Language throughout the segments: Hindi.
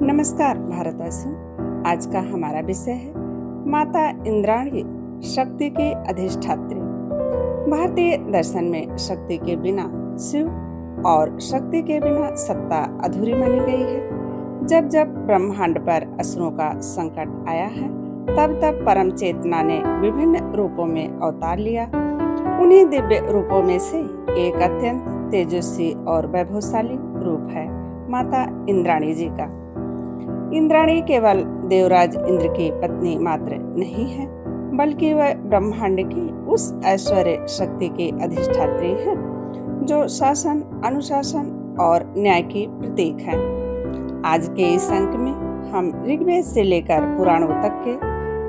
नमस्कार भारतवासियों। आज का हमारा विषय है माता इंद्राणी, शक्ति की अधिष्ठात्री। भारतीय दर्शन में शक्ति के बिना शिव और शक्ति के बिना सत्ता अधूरी मानी गई है। जब जब ब्रह्मांड पर असुरों का संकट आया है, तब तब परम चेतना ने विभिन्न रूपों में अवतार लिया। उन्हीं दिव्य रूपों में से एक अत्यंत तेजस्वी और वैभवशाली रूप है माता इंद्राणी जी का। इंद्राणी केवल देवराज इंद्र की पत्नी मात्र नहीं है, बल्कि वह ब्रह्मांड की उस ऐश्वर्य शक्ति की अधिष्ठात्री है जो शासन, अनुशासन और न्याय की प्रतीक है। आज के इस अंक में हम ऋग्वेद से लेकर पुराणों तक के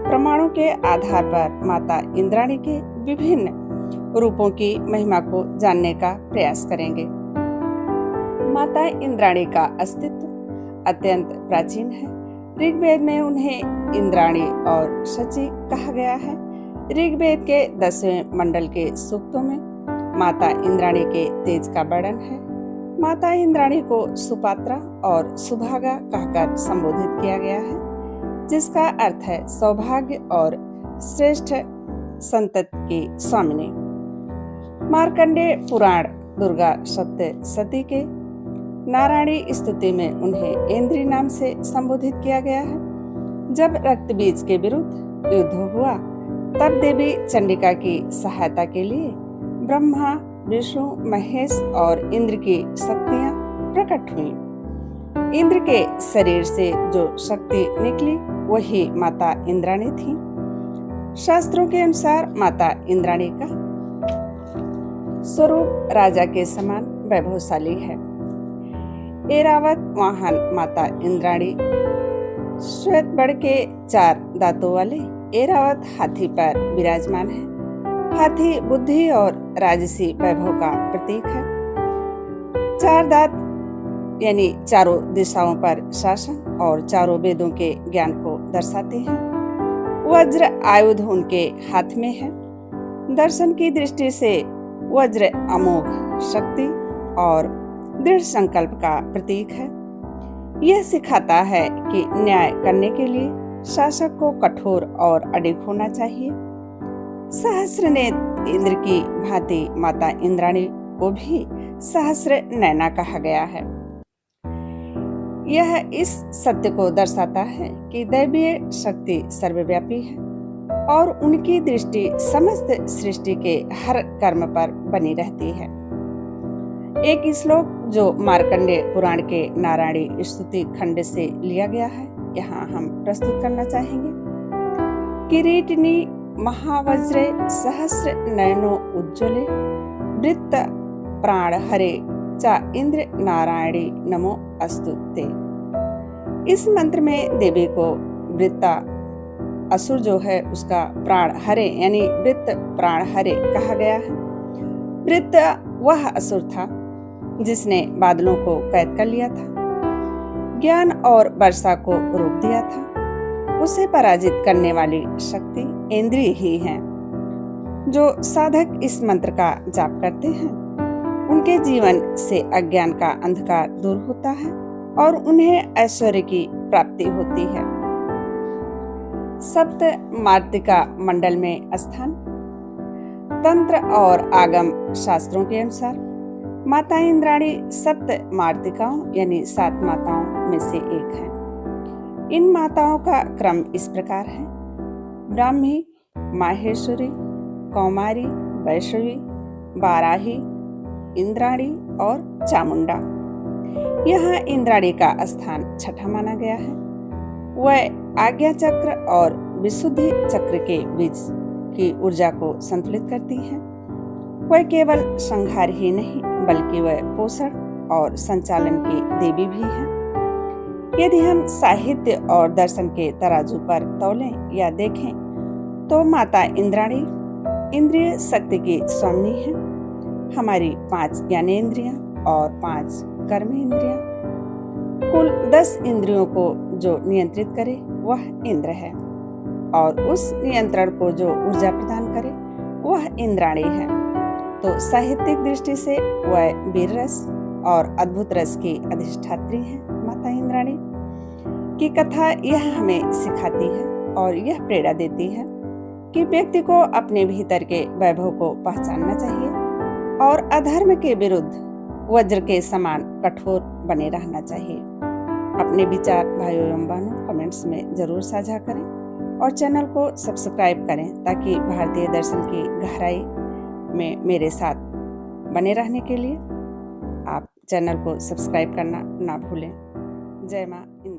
प्रमाणों के आधार पर माता इंद्राणी के विभिन्न रूपों की महिमा को जानने का प्रयास करेंगे। माता इंद्राणी का अस्तित्व अत्यंत प्राचीन है। ऋग्वेद में उन्हें इंद्राणी और शची कहा गया है। ऋग्वेद के 10वें मंडल के सूक्तों में माता इंद्राणी के तेज का वर्णन है। माता इंद्राणी को सुपात्रा और सुभागा कहकर संबोधित किया गया है, जिसका अर्थ है सौभाग्य और श्रेष्ठ संतति की स्वामिनी। मार्कंडेय पुराण दुर्गा सप्तशती के नारायणी स्तुति में उन्हें इंद्री नाम से संबोधित किया गया है। जब रक्त बीज के विरुद्ध युद्ध हुआ, तब देवी चंडिका की सहायता के लिए ब्रह्मा, विष्णु, महेश और इंद्र की शक्तियां प्रकट हुईं। इंद्र के शरीर से जो शक्ति निकली वही माता इंद्राणी थी। शास्त्रों के अनुसार माता इंद्राणी का स्वरूप राजा के समान वैभवशाली है। ऐरावत वाहन माता इंद्राणी श्वेत बड़ के 4 दांतों वाले ऐरावत हाथी पर विराजमान है। हाथी बुद्धि और राजसी वैभव का प्रतीक है। 4 दांत यानी चारों दिशाओं पर शासन और चारों वेदों के ज्ञान को दर्शाते हैं। वज्र आयुध उनके हाथ में है। दर्शन की दृष्टि से वज्र अमोघ शक्ति और दृढ़ संकल्प का प्रतीक है। यह सिखाता है कि न्याय करने के लिए शासक को कठोर और अडिग होना चाहिए। सहस्र नेत्र इंद्र की भांति माता इंद्राणी को भी सहस्र नैना कहा गया है। यह इस सत्य को दर्शाता है कि दैवीय शक्ति सर्वव्यापी है और उनकी दृष्टि समस्त सृष्टि के हर कर्म पर बनी रहती है। एक श्लोक जो मार्कंडेय पुराण के नारायणी स्तुति खंड से लिया गया है, यहाँ हम प्रस्तुत करना चाहेंगे। किरीटिनी महावज्रे सहस्र नयनो उज्ज्वले वृत्त प्राण हरे च इंद्र नारायणी नमो अस्तुते। इस मंत्र में देवी को वृत्ता असुर जो है उसका प्राण हरे यानी वृत्त प्राण हरे कहा गया है। वृत्त वह असुर था जिसने बादलों को कैद कर लिया था, ज्ञान और वर्षा को रोक दिया था। उसे पराजित करने वाली शक्ति इंद्रिय ही है। जो साधक इस मंत्र का जाप करते हैं, उनके जीवन से अज्ञान का अंधकार दूर होता है और उन्हें ऐश्वर्य की प्राप्ति होती है। सप्त मातृका मंडल में स्थान। तंत्र और आगम शास्त्रों के अनुसार माता इंद्राणी सप्त मातृकाओं यानी 7 माताओं में से एक है। इन माताओं का क्रम इस प्रकार है: ब्राह्मी, माहेश्वरी, कौमारी, वैष्णवी, बाराही, इंद्राणी और चामुंडा। यहाँ इंद्राणी का स्थान 6ठा माना गया है। वह आज्ञा चक्र और विशुद्धि चक्र के बीच की ऊर्जा को संतुलित करती है। वह केवल संहार ही नहीं, बल्कि वह पोषण और संचालन की देवी भी है। यदि हम साहित्य और दर्शन के तराजू पर तौलें या देखें, तो माता इंद्राणी इंद्रिय शक्ति की स्वामिनी है। हमारी 5 ज्ञानेंद्रियां और 5 कर्मेंद्रियां, कुल 10 इंद्रियों को जो नियंत्रित करे वह इंद्र है, और उस नियंत्रण को जो ऊर्जा प्रदान करे वह इंद्राणी है। तो साहित्यिक दृष्टि से वह वीर रस और अद्भुत रस की अधिष्ठात्री है माता इंद्राणी। की कथा यह हमें सिखाती है और यह प्रेरणा देती है कि व्यक्ति को अपने भीतर के वैभव को पहचानना चाहिए और अधर्म के विरुद्ध वज्र के समान कठोर बने रहना चाहिए। अपने विचार भाइयों एवं बहनों कमेंट्स में जरूर साझा करें और चैनल को सब्सक्राइब करें ताकि भारतीय दर्शन की गहराई में मेरे साथ बने रहने के लिए आप चैनल को सब्सक्राइब करना ना भूलें। जय मां।